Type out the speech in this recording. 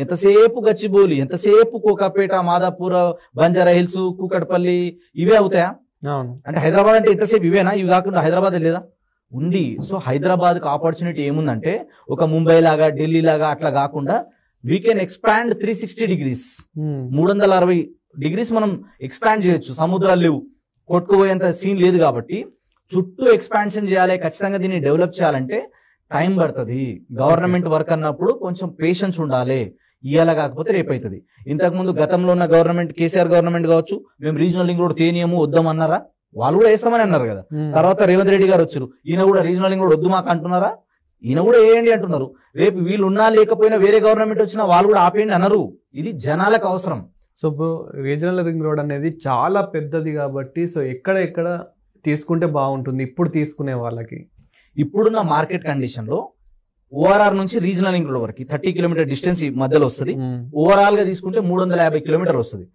ఎంతసేపు గచ్చిబౌలి, ఎంతసేపు కోకాపేట, మాదాపూర్, బంజారా హిల్స్, కూకట్పల్లి ఇవే అవుతాయా? అంటే హైదరాబాద్ అంటే ఎంతసేపు ఇవేనా? ఇవి కాకుండా హైదరాబాద్ లేదా? ఉంది. సో హైదరాబాద్ కి ఆపర్చునిటీ ఏముందంటే ఒక ముంబై లాగా, ఢిల్లీ లాగా అట్లా కాకుండా we can expand 360 degrees, 360 degrees మనం ఎక్స్పాండ్ చేయొచ్చు. సముద్రాలు లేవు, కొట్టుకుపోయేంత సీన్ లేదు కాబట్టి చుట్టూ ఎక్స్పాన్షన్ చేయాలి. ఖచ్చితంగా దీన్ని డెవలప్ చేయాలంటే టైం పడుతుంది. గవర్నమెంట్ వర్క్ అన్నప్పుడు కొంచెం పేషెన్స్ ఉండాలి. ఇవాళ కాకపోతే రేపు అవుతుంది. ఇంతకుముందు గతంలో ఉన్న గవర్నమెంట్, కేసీఆర్ గవర్నమెంట్ కావచ్చు, మేము రీజనల్ లింక్ రోడ్ తేనియము వద్దామన్నారా? వాళ్ళు కూడా వేస్తామని అన్నారు కదా. తర్వాత రేవంత్ రెడ్డి గారు వచ్చారు, ఈయన కూడా రీజనల్ లింక్ రోడ్ వద్దు మాకు అంటున్నారా? ఈయన కూడా వేయండి అంటున్నారు. రేపు వీళ్ళు ఉన్నా లేకపోయినా వేరే గవర్నమెంట్ వచ్చినా వాళ్ళు కూడా ఆపేయండి అన్నారు. ఇది జనాలకు అవసరం. సో రీజనల్ రింగ్ రోడ్ అనేది చాలా పెద్దది కాబట్టి సో ఎక్కడ తీసుకుంటే బాగుంటుంది ఇప్పుడు తీసుకునే వాళ్ళకి? ఇప్పుడున్న మార్కెట్ కండిషన్ లో ఓఆర్ఆర్ నుంచి రీజనల్ లింక్ రోడ్ వరకు 30 కిలోమీటర్ డిస్టెన్స్ మధ్యలో వస్తుంది. ఓవరాల్ గా తీసుకుంటే 350 కిలోమీటర్ వస్తుంది.